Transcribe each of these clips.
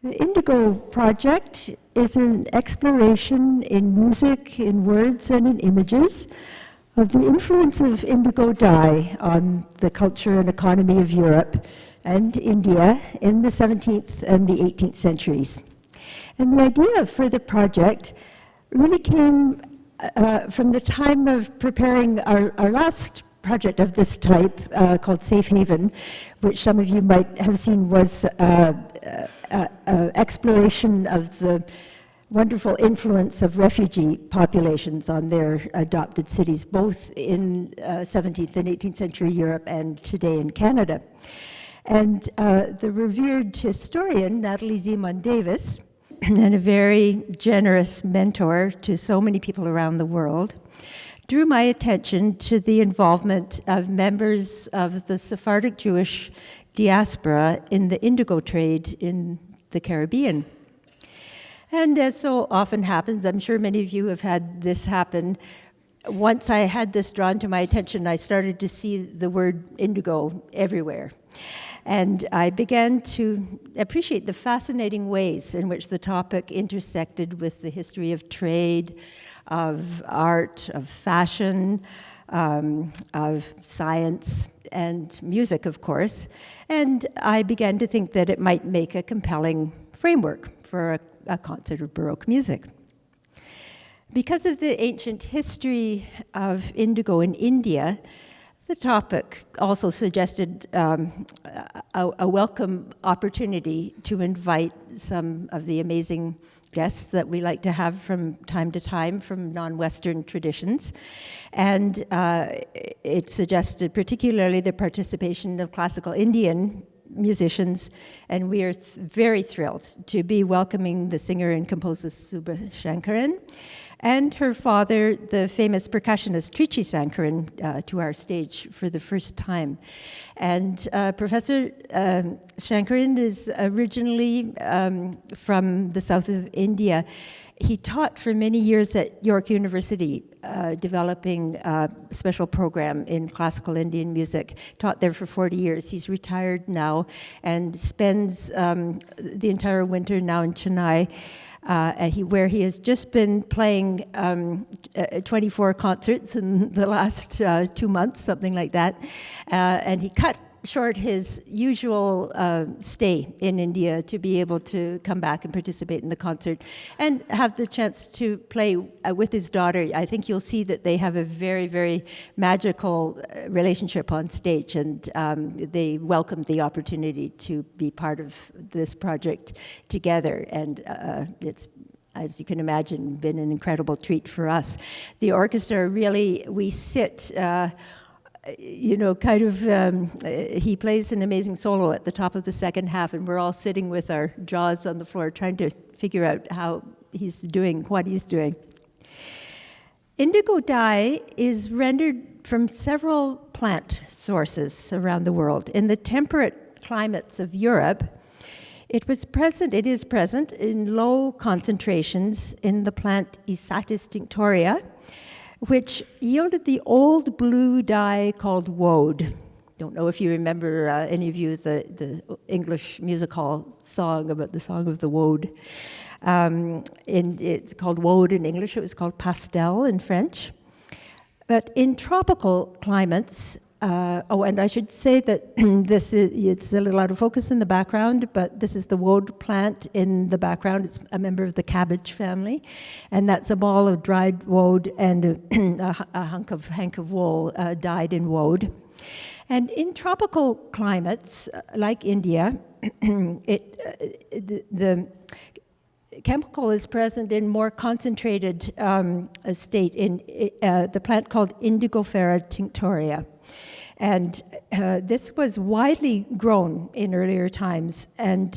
The Indigo project is an exploration in music, in words, and in images of the influence of indigo dye on the culture and economy of Europe and India in the 17th and the 18th centuries. And the idea for the project really came from the time of preparing our last project of this type called Safe Haven, which some of you might have seen was exploration of the wonderful influence of refugee populations on their adopted cities, both in 17th and 18th century Europe and today in Canada. And the revered historian, Natalie Zemon Davis, and a very generous mentor to so many people around the world, drew my attention to the involvement of members of the Sephardic Jewish diaspora in the indigo trade in the Caribbean. And as so often happens, I'm sure many of you have had this happen, once I had this drawn to my attention, I started to see the word indigo everywhere. And I began to appreciate the fascinating ways in which the topic intersected with the history of trade, of art, of fashion, of science, and music, of course. And I began to think that it might make a compelling framework for a concert of Baroque music. Because of the ancient history of indigo in India, the topic also suggested a welcome opportunity to invite some of the amazing guests that we like to have from time to time from non-Western traditions. And it suggested particularly the participation of classical Indian musicians, and we are very thrilled to be welcoming the singer and composer Subha Shankaran and her father, the famous percussionist Trichy Sankaran, to our stage for the first time. And Professor Shankaran is originally from the south of India. He taught for many years at York University, developing a special program in classical Indian music. Taught there for 40 years. He's retired now and spends the entire winter now in Chennai, where he has just been playing 24 concerts in the last 2 months, something like that. And he cut short his usual stay in India to be able to come back and participate in the concert and have the chance to play with his daughter. I think you'll see that they have a very, very magical relationship on stage, and they welcomed the opportunity to be part of this project together. And it's, as you can imagine, been an incredible treat for us. The orchestra really, we sit he plays an amazing solo at the top of the second half, and we're all sitting with our jaws on the floor trying to figure out how he's doing, what he's doing. Indigo dye is rendered from several plant sources around the world. In the temperate climates of Europe, it is present in low concentrations in the plant Isatis tinctoria, which yielded the old blue dye called woad. Don't know if you remember, any of you, the English music hall song about the Song of the Woad. It's called woad in English, it was called pastel in French. But in tropical climates, and I should say that it's a little out of focus in the background, but this is the woad plant in the background. It's a member of the cabbage family, and that's a ball of dried woad and a hunk of wool dyed in woad. And in tropical climates, like India, the chemical is present in more concentrated state in the plant called indigofera tinctoria. And this was widely grown in earlier times, and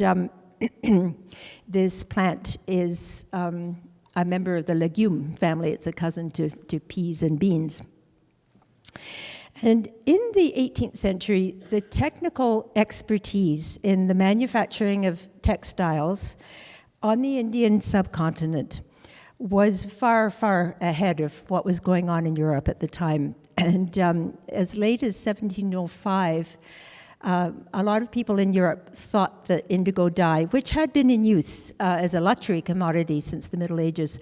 this plant is a member of the legume family. It's a cousin to peas and beans. And in the 18th century, the technical expertise in the manufacturing of textiles on the Indian subcontinent was far, far ahead of what was going on in Europe at the time. And as late as 1705, A lot of people in Europe thought that indigo dye, which had been in use as a luxury commodity since the Middle Ages,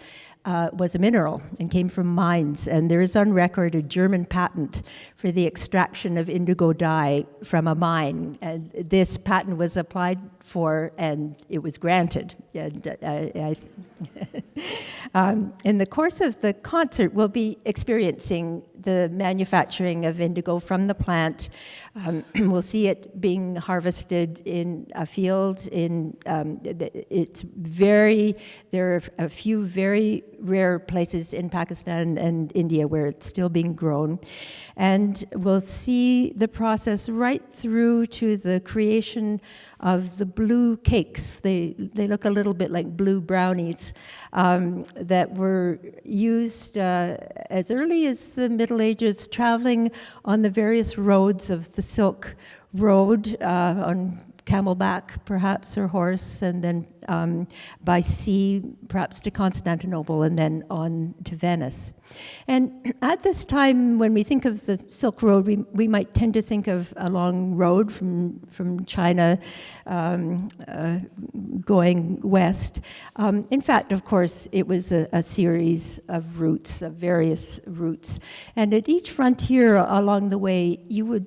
was a mineral and came from mines. And there is on record a German patent for the extraction of indigo dye from a mine. And this patent was applied for and it was granted. And in the course of the concert, we'll be experiencing the manufacturing of indigo from the plant. We'll see it being harvested in a field. There are a few very rare places in Pakistan and India where it's still being grown. And we'll see the process right through to the creation of the blue cakes. They look a little bit like blue brownies that were used as early as the Middle Ages, traveling on the various roads of the Silk Road, on camelback perhaps, or horse, and then by sea perhaps to Constantinople, and then on to Venice. And at this time, when we think of the Silk Road, we might tend to think of a long road from China going west. In fact, of course, it was a series of routes, of various routes. And at each frontier along the way, you would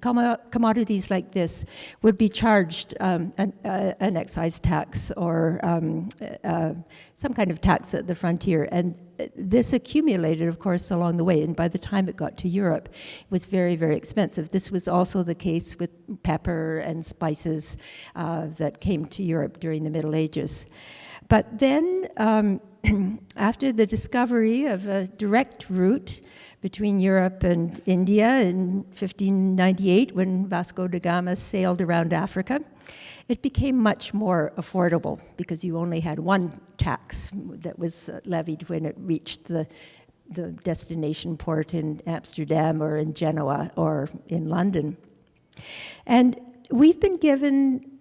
commodities like this would be charged an excise tax or some kind of tax at the frontier. And this accumulated, of course, along the way. And by the time it got to Europe, it was very, very expensive. This was also the case with pepper and spices that came to Europe during the Middle Ages. But then, after the discovery of a direct route between Europe and India in 1598, when Vasco da Gama sailed around Africa, it became much more affordable because you only had one tax that was levied when it reached the destination port in Amsterdam or in Genoa or in London. And we've been given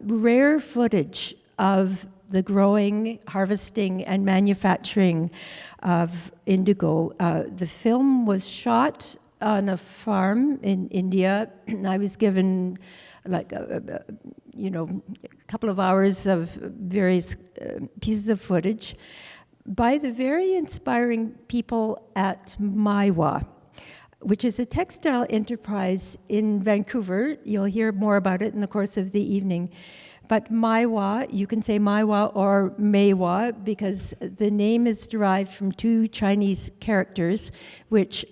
rare footage of the growing, harvesting, and manufacturing of indigo. The film was shot on a farm in India. I was given like a couple of hours of various pieces of footage by the very inspiring people at Maiwa, which is a textile enterprise in Vancouver. You'll hear more about it in the course of the evening. But Maiwa, you can say Maiwa or Meiwa because the name is derived from two Chinese characters, which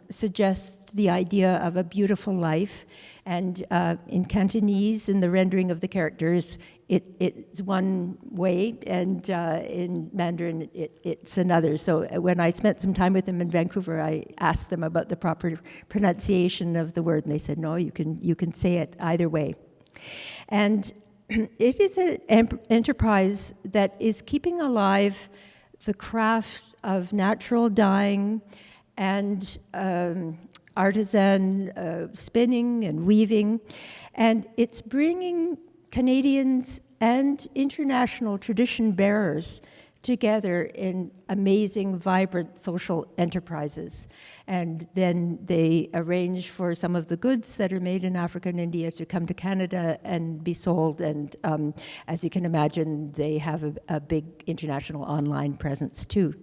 suggests the idea of a beautiful life. And in Cantonese, in the rendering of the characters, it's one way, and in Mandarin, it's another. So when I spent some time with them in Vancouver, I asked them about the proper pronunciation of the word, and they said, no, you can say it either way. And it is an enterprise that is keeping alive the craft of natural dyeing and artisan spinning and weaving, and it's bringing Canadians and international tradition bearers together in amazing, vibrant social enterprises. And then they arrange for some of the goods that are made in Africa and India to come to Canada and be sold. And as you can imagine, they have a big international online presence too.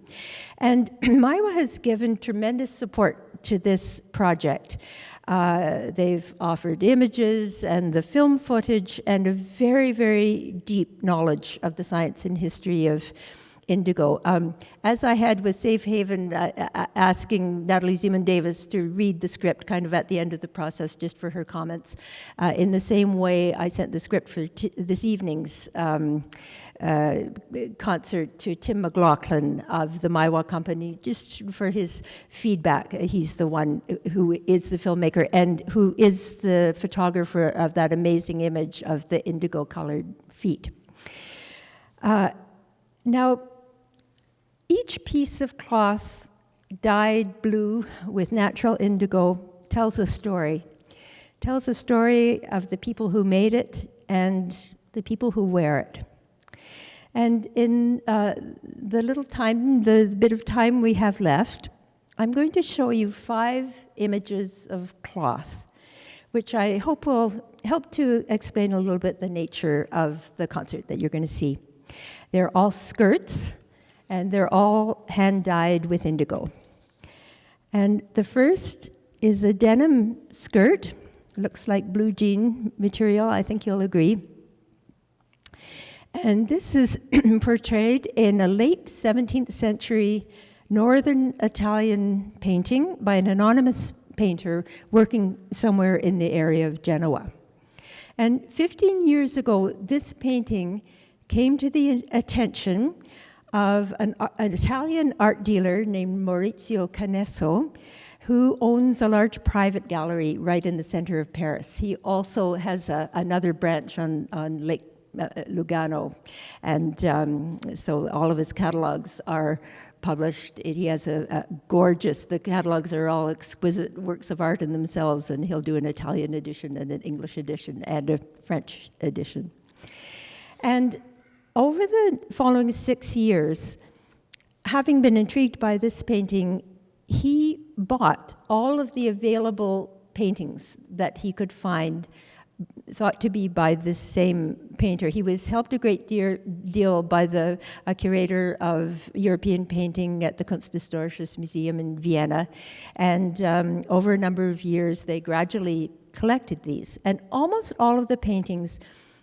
And Maiwa has given tremendous support to this project. They've offered images and the film footage and a very, very deep knowledge of the science and history of indigo. As I had with Safe Haven, asking Natalie Zeman-Davis to read the script kind of at the end of the process just for her comments. In the same way, I sent the script for this evening's concert to Tim McLaughlin of the Maiwa Company, just for his feedback. He's the one who is the filmmaker and who is the photographer of that amazing image of the indigo-colored feet. Now, each piece of cloth dyed blue with natural indigo tells a story. Tells a story of the people who made it and the people who wear it. And in the bit of time we have left, I'm going to show you 5 images of cloth, which I hope will help to explain a little bit the nature of the concert that you're going to see. They're all skirts, and they're all hand-dyed with indigo. And the first is a denim skirt. Looks like blue jean material, I think you'll agree. And this is portrayed in a late 17th century northern Italian painting by an anonymous painter working somewhere in the area of Genoa. And 15 years ago, this painting came to the attention of an Italian art dealer named Maurizio Canesso, who owns a large private gallery right in the center of Paris. He also has another branch on Lake Lugano, and so all of his catalogs are published. He has a gorgeous, the catalogs are all exquisite works of art in themselves, and he'll do an Italian edition and an English edition and a French edition. And over the following 6 years, having been intrigued by this painting, he bought all of the available paintings that he could find thought to be by this same painter. He was helped a great deal by a curator of European painting at the Kunsthistorisches Museum in Vienna, and over a number of years they gradually collected these. And almost all of the paintings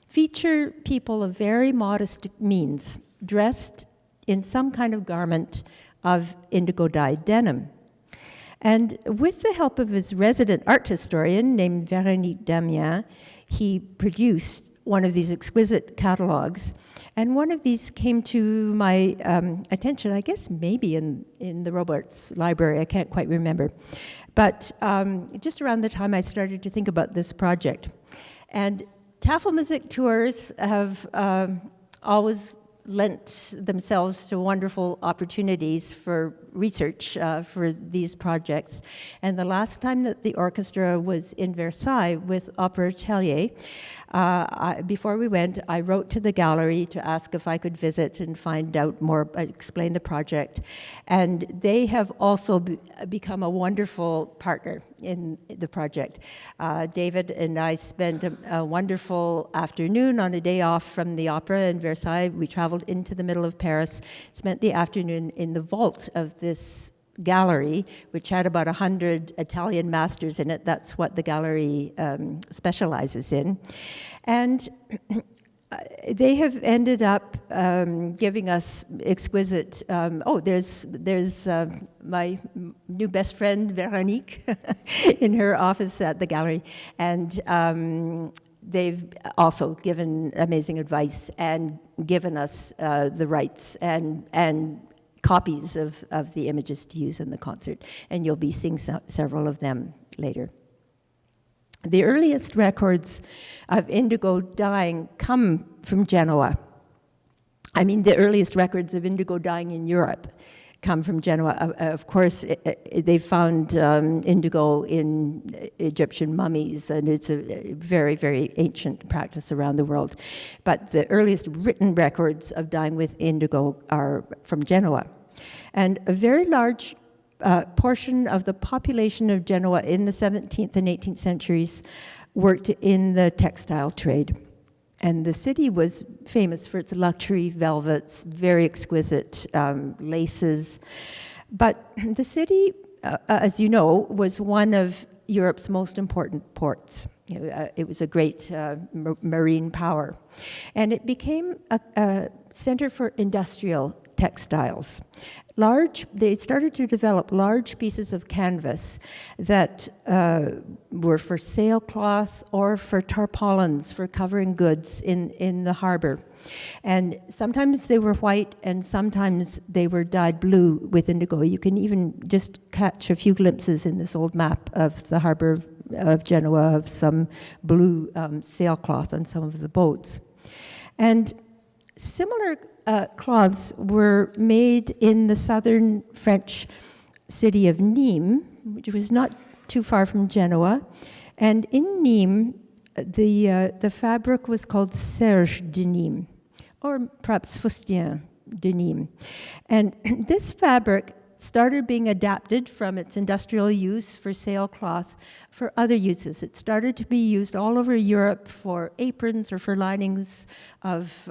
feature people of very modest means, dressed in some kind of garment of indigo-dyed denim. And with the help of his resident art historian named Véronique Damien, he produced one of these exquisite catalogs. And one of these came to my attention, I guess maybe in the Robarts Library, I can't quite remember. But just around the time I started to think about this project. And Tafelmusik tours have always lent themselves to wonderful opportunities for research for these projects. And the last time that the orchestra was in Versailles with Opera Atelier, before we went, I wrote to the gallery to ask if I could visit and find out more, explain the project. And they have also become a wonderful partner in the project. David and I spent a wonderful afternoon on a day off from the opera in Versailles. We traveled into the middle of Paris, spent the afternoon in the vault of this gallery, which had about 100 Italian masters in it. That's what the gallery specializes in. And they have ended up giving us exquisite, there's my new best friend, Véronique, in her office at the gallery. And they've also given amazing advice and given us the rights and copies of the images to use in the concert. And you'll be seeing several of them later. The earliest records of indigo dyeing come from Genoa. I mean, the earliest records of indigo dyeing in Europe come from Genoa. Of course, they found indigo in Egyptian mummies, and it's a very, very ancient practice around the world. But the earliest written records of dyeing with indigo are from Genoa. And a very large portion of the population of Genoa in the 17th and 18th centuries worked in the textile trade. And the city was famous for its luxury velvets, very exquisite laces. But the city, as you know, was one of Europe's most important ports. It was a great marine power. And it became a center for industrial textiles. They started to develop large pieces of canvas that were for sailcloth or for tarpaulins, for covering goods in the harbor. And sometimes they were white and sometimes they were dyed blue with indigo. You can even just catch a few glimpses in this old map of the harbor of Genoa of some blue sailcloth on some of the boats. And similar cloths were made in the southern French city of Nîmes, which was not too far from Genoa. And in Nîmes, the fabric was called serge de Nîmes, or perhaps fustian de Nîmes. And this fabric started being adapted from its industrial use for sailcloth for other uses. It started to be used all over Europe for aprons or for linings of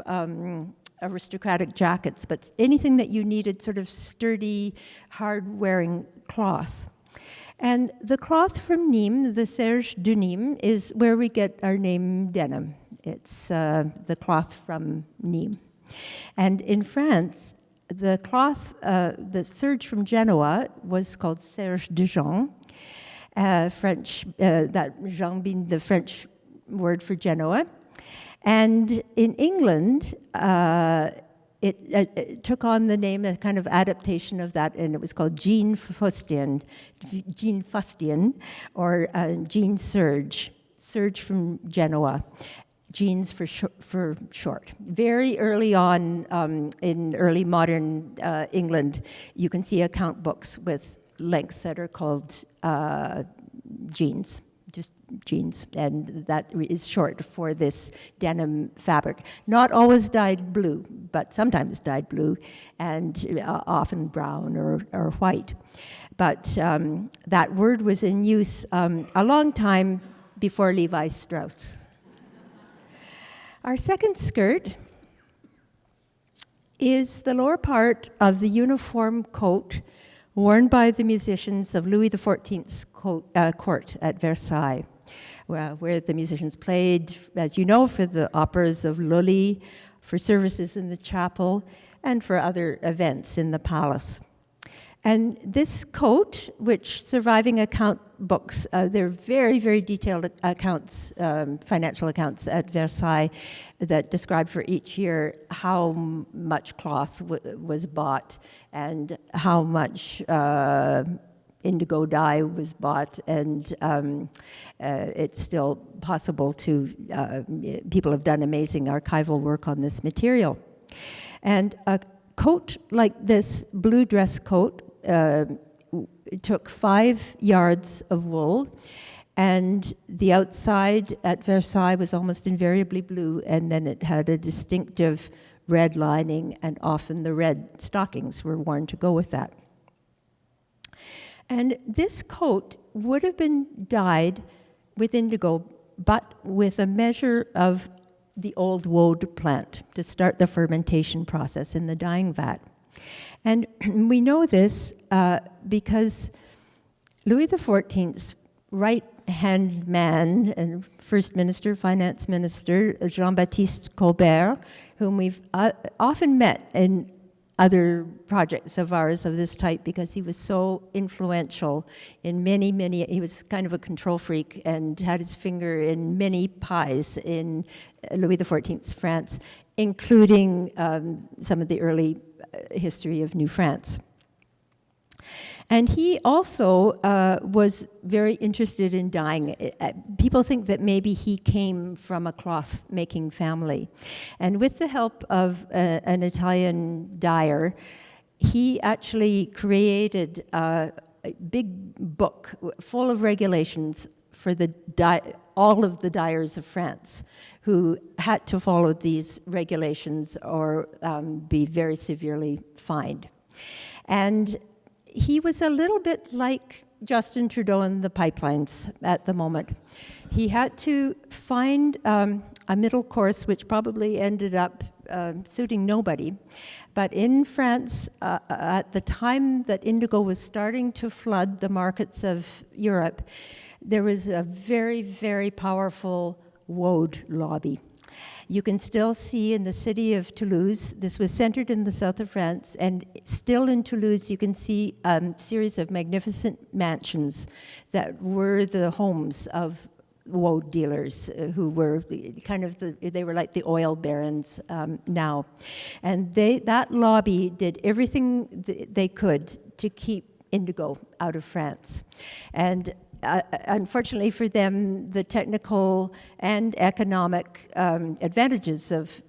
aristocratic jackets, but anything that you needed sort of sturdy, hard-wearing cloth. And the cloth from Nîmes, the serge de Nîmes, is where we get our name denim. It's the cloth from Nîmes. And in France, the cloth, the serge from Genoa was called serge de Jean, French, that Jean being the French word for Genoa. And in England, it took on the name, a kind of adaptation of that, and it was called jean fustian, or jean serge from Genoa. Jeans for short. Very early on in early modern England, you can see account books with lengths that are called jeans, just jeans, and that is short for this denim fabric. Not always dyed blue, but sometimes dyed blue, and often brown or white. But that word was in use a long time before Levi Strauss. Our second skirt is the lower part of the uniform coat worn by the musicians of Louis XIV's court at Versailles, where the musicians played, as you know, for the operas of Lully, for services in the chapel, and for other events in the palace. And this coat, which surviving account books, they're very, very detailed accounts, financial accounts at Versailles that describe for each year how much cloth was bought and how much indigo dye was bought, and it's still possible to, people have done amazing archival work on this material. And a coat like this, blue dress coat, it took 5 yards of wool, and the outside at Versailles was almost invariably blue, and then it had a distinctive red lining, and often the red stockings were worn to go with that. And this coat would have been dyed with indigo, but with a measure of the old woad plant to start the fermentation process in the dyeing vat. And we know this because Louis XIV's right-hand man and first minister, finance minister, Jean-Baptiste Colbert, whom we've often met in other projects of ours of this type because he was so influential in many, he was kind of a control freak and had his finger in many pies in Louis XIV's France, including some of the early history of New France. And he also was very interested in dyeing. People think that maybe he came from a cloth-making family. And with the help of an Italian dyer, he actually created a big book full of regulations for all of the dyers of France who had to follow these regulations or be very severely fined. And he was a little bit like Justin Trudeau and the pipelines at the moment. He had to find a middle course, which probably ended up suiting nobody. But in France, at the time that indigo was starting to flood the markets of Europe, there was a very, very powerful woad lobby. You can still see in the city of Toulouse, this was centered in the south of France, and still in Toulouse you can see a series of magnificent mansions that were the homes of woad dealers who were they were like the oil barons now. And that lobby did everything they could to keep indigo out of France. And unfortunately for them, the technical and economic advantages of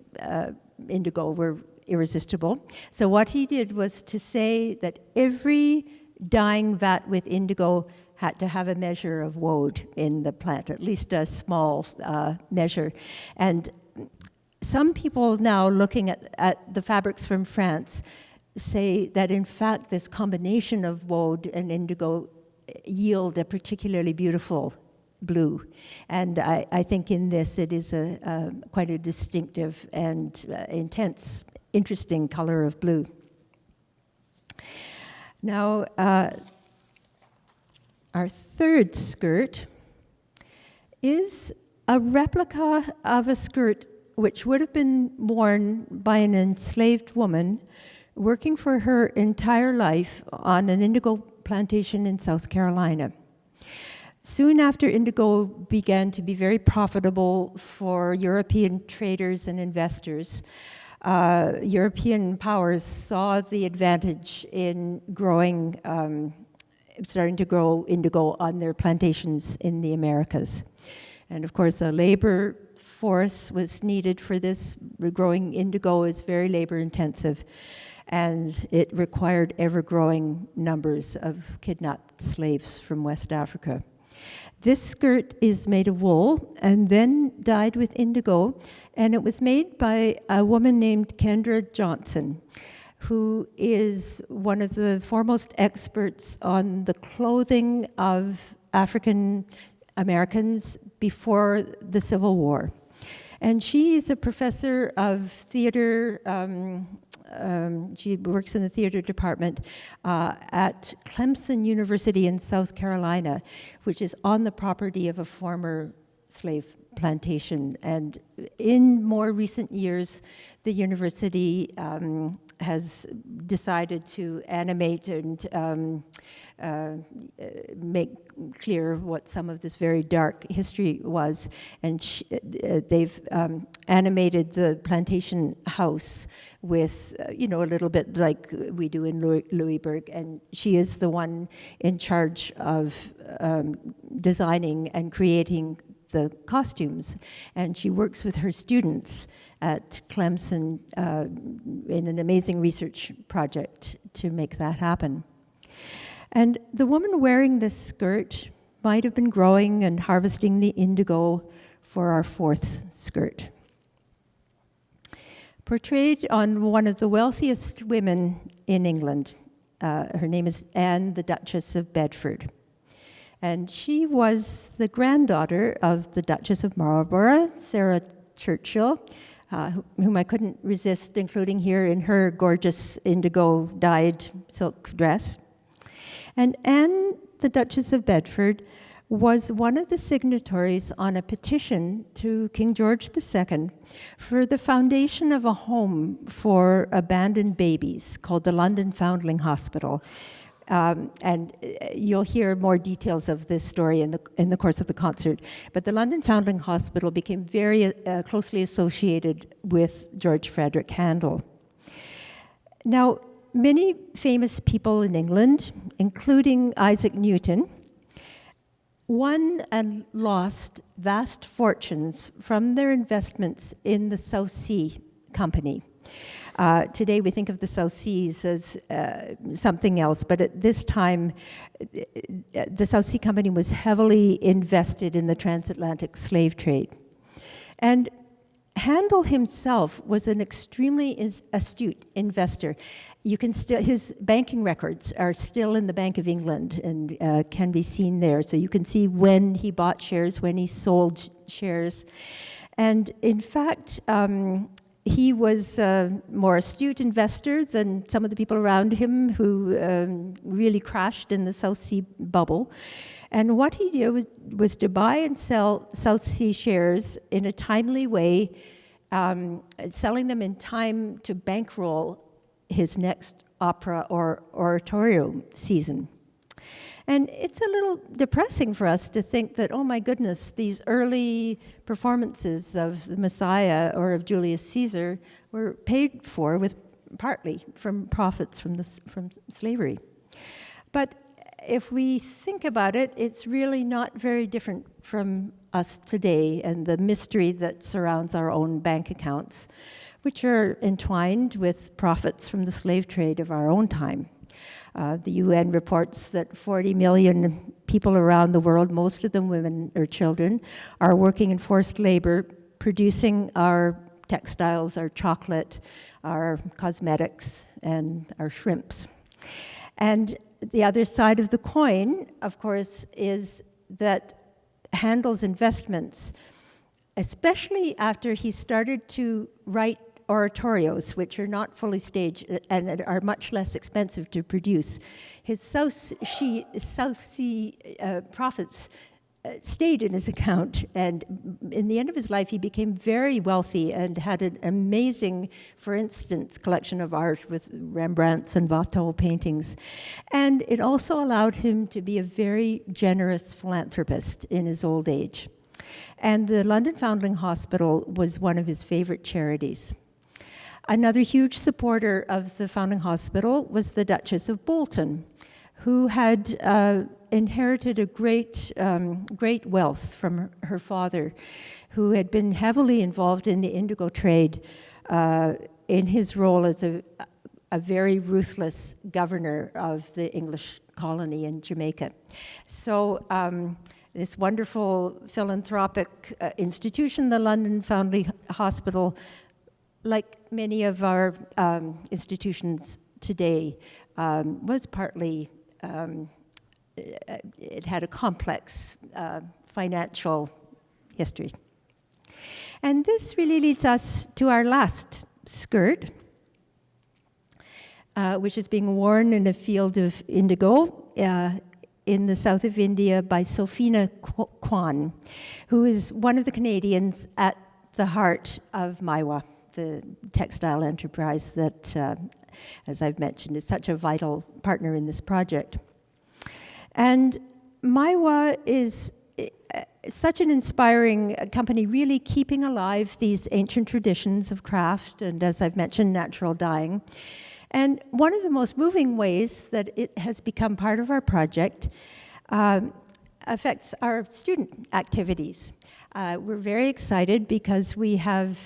indigo were irresistible. So what he did was to say that every dyeing vat with indigo had to have a measure of woad in the plant, at least a small measure. And some people now looking at the fabrics from France say that in fact this combination of woad and indigo yield a particularly beautiful blue. And I think in this it is quite a distinctive and intense, interesting color of blue. Now, our third skirt is a replica of a skirt which would have been worn by an enslaved woman working for her entire life on an indigo plantation in South Carolina. Soon after indigo began to be very profitable for European traders and investors, European powers saw the advantage in starting to grow indigo on their plantations in the Americas. And of course, a labor force was needed for this. Growing indigo is very labor intensive, and it required ever-growing numbers of kidnapped slaves from West Africa. This skirt is made of wool and then dyed with indigo, and it was made by a woman named Kendra Johnson, who is one of the foremost experts on the clothing of African Americans before the Civil War. And she is a professor of theater. She works in the theater department at Clemson University in South Carolina, which is on the property of a former slave plantation. And in more recent years, the university has decided to animate and make clear what some of this very dark history was. And they've animated the plantation house with, a little bit like we do in Louisburg. And she is the one in charge of designing and creating the costumes, and she works with her students at Clemson in an amazing research project to make that happen. And the woman wearing this skirt might have been growing and harvesting the indigo for our fourth skirt. Portrayed on one of the wealthiest women in England, her name is Anne, the Duchess of Bedford. And she was the granddaughter of the Duchess of Marlborough, Sarah Churchill, whom I couldn't resist including here in her gorgeous indigo dyed silk dress. And Anne, the Duchess of Bedford, was one of the signatories on a petition to King George II for the foundation of a home for abandoned babies called the London Foundling Hospital. And you'll hear more details of this story in the course of the concert. But the London Foundling Hospital became very closely associated with George Frederick Handel. Now, many famous people in England, including Isaac Newton, won and lost vast fortunes from their investments in the South Sea Company. Today we think of the South Seas as something else, but at this time the South Sea Company was heavily invested in the transatlantic slave trade. And Handel himself was an extremely astute investor. You can still, his banking records are still in the Bank of England and can be seen there. So you can see when he bought shares, when he sold shares. And in fact, he was a more astute investor than some of the people around him who really crashed in the South Sea bubble. And what he did was to buy and sell South Sea shares in a timely way, selling them in time to bankroll his next opera or oratorio season. And it's a little depressing for us to think that, oh my goodness, these early performances of the Messiah or of Julius Caesar were paid for with partly from profits from slavery. But if we think about it, it's really not very different from us today and the mystery that surrounds our own bank accounts, which are entwined with profits from the slave trade of our own time. The UN reports that 40 million people around the world, most of them women or children, are working in forced labor, producing our textiles, our chocolate, our cosmetics, and our shrimps. And the other side of the coin, of course, is that Handel's investments, especially after he started to write oratorios, which are not fully staged and are much less expensive to produce, his South Sea profits stayed in his account, and in the end of his life he became very wealthy and had an amazing, for instance, collection of art with Rembrandt's and Watteau paintings. And it also allowed him to be a very generous philanthropist in his old age. And the London Foundling Hospital was one of his favorite charities. Another huge supporter of the Foundling Hospital was the Duchess of Bolton, who had inherited a great wealth from her father, who had been heavily involved in the indigo trade in his role as a very ruthless governor of the English colony in Jamaica. So this wonderful philanthropic institution, the London Foundling Hospital, like many of our institutions today, was partly it had a complex financial history. And this really leads us to our last skirt, which is being worn in a field of indigo in the south of India by Sophina Kwan, who is one of the Canadians at the heart of Maiwa, the textile enterprise that, as I've mentioned, is such a vital partner in this project. And Maiwa is such an inspiring company, really keeping alive these ancient traditions of craft and, as I've mentioned, natural dyeing. And one of the most moving ways that it has become part of our project affects our student activities. We're very excited because we have,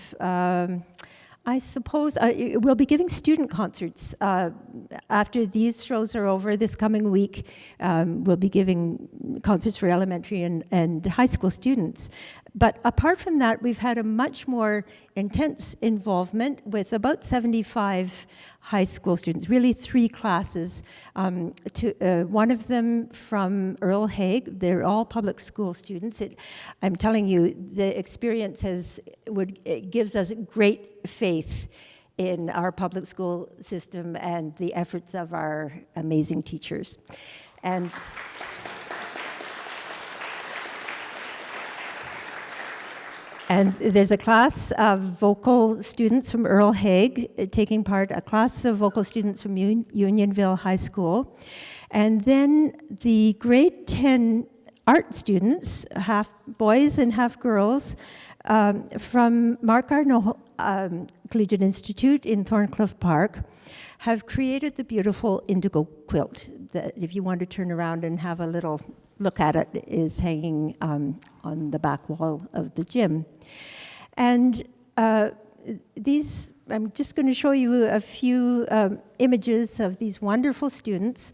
I suppose, we'll be giving student concerts after these shows are over this coming week. We'll be giving concerts for elementary and high school students. But apart from that, we've had a much more intense involvement with about 75 high school students, really 3 classes. One of them from Earl Hague. They're all public school students. I'm telling you, the experience it gives us great faith in our public school system and the efforts of our amazing teachers. And there's a class of vocal students from Earl Hague taking part, a class of vocal students from Unionville High School, and then the grade 10 art students, half boys and half girls, from Mark Arnault Collegiate Institute in Thorncliffe Park, have created the beautiful indigo quilt that, if you want to turn around and have a little look at it, is hanging on the back wall of the gym. And these, I'm just going to show you a few images of these wonderful students.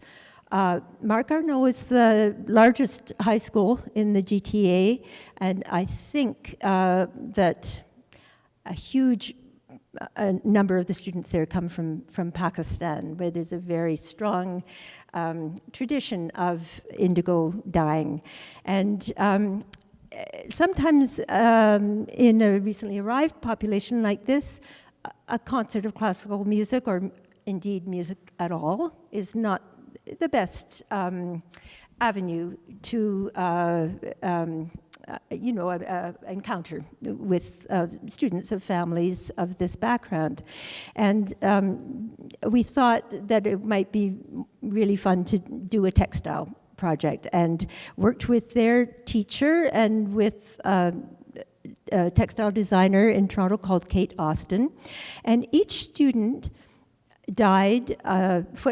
Mark Arnault is the largest high school in the GTA, and I think that a huge number of the students there come from Pakistan, where there's a very strong tradition of indigo dyeing. And sometimes in a recently arrived population like this, a concert of classical music, or indeed music at all, is not the best avenue to encounter with students of families of this background. And we thought that it might be really fun to do a textile project, and worked with their teacher and with a textile designer in Toronto called Kate Austin. And each student dyed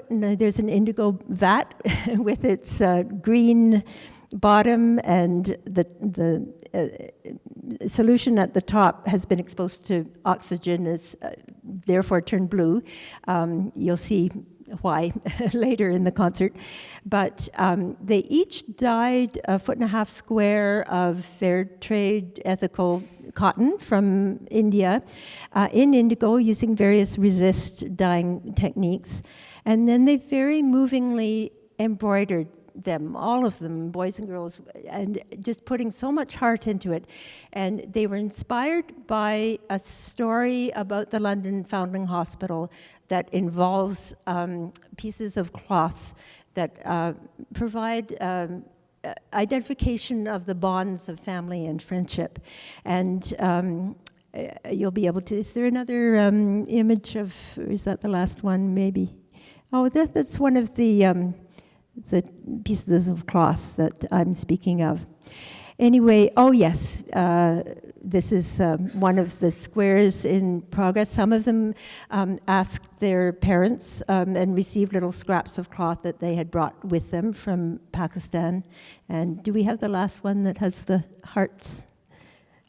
there's an indigo vat with its green bottom, and the solution at the top has been exposed to oxygen, is therefore turned blue. You'll see why later in the concert. But they each dyed 1.5 foot square of fair trade ethical cotton from India in indigo using various resist dyeing techniques. And then they very movingly embroidered them, all of them, boys and girls, and just putting so much heart into it. And they were inspired by a story about the London Foundling Hospital that involves pieces of cloth that provide identification of the bonds of family and friendship. And you'll be able to, is there another image of, is that the last one maybe? Oh, that's one of the pieces of cloth that I'm speaking of. Anyway, oh yes, this is one of the squares in progress. Some of them asked their parents and received little scraps of cloth that they had brought with them from Pakistan. And do we have the last one that has the hearts?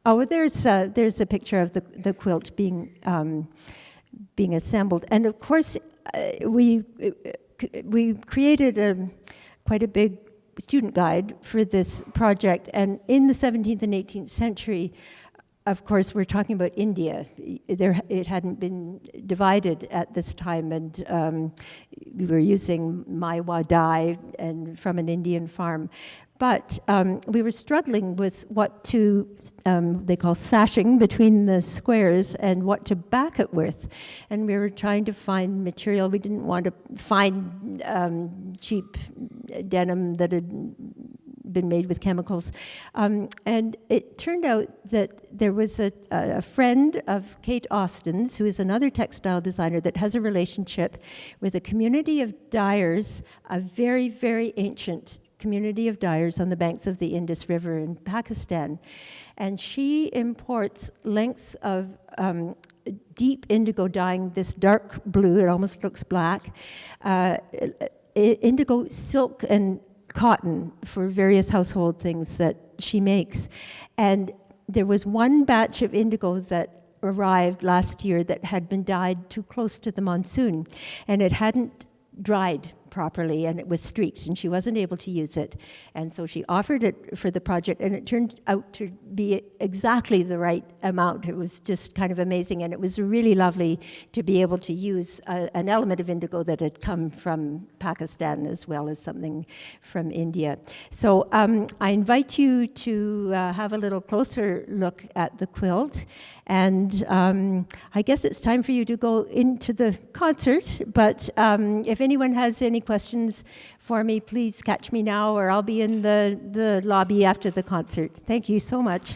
Oh, there's a picture of the quilt being assembled. And of course, we created quite a big student guide for this project, and in the 17th and 18th century, of course, we're talking about India. It hadn't been divided at this time, and we were using Maiwa dye and from an Indian farm. But we were struggling with what to, they call sashing between the squares, and what to back it with. And we were trying to find material. We didn't want to find cheap denim that had been made with chemicals. And it turned out that there was a friend of Kate Austin's, who is another textile designer, that has a relationship with a community of dyers, a very, very ancient community of dyers on the banks of the Indus River in Pakistan. And she imports lengths of deep indigo dyeing, this dark blue, it almost looks black, indigo silk and cotton for various household things that she makes. And there was one batch of indigo that arrived last year that had been dyed too close to the monsoon, and it hadn't dried properly, and it was streaked, and she wasn't able to use it. And so she offered it for the project, and it turned out to be exactly the right amount. It was just kind of amazing, and it was really lovely to be able to use an element of indigo that had come from Pakistan as well as something from India. So I invite you to have a little closer look at the quilt, and I guess it's time for you to go into the concert, but if anyone has any questions for me, please catch me now, or I'll be in the lobby after the concert. Thank you so much.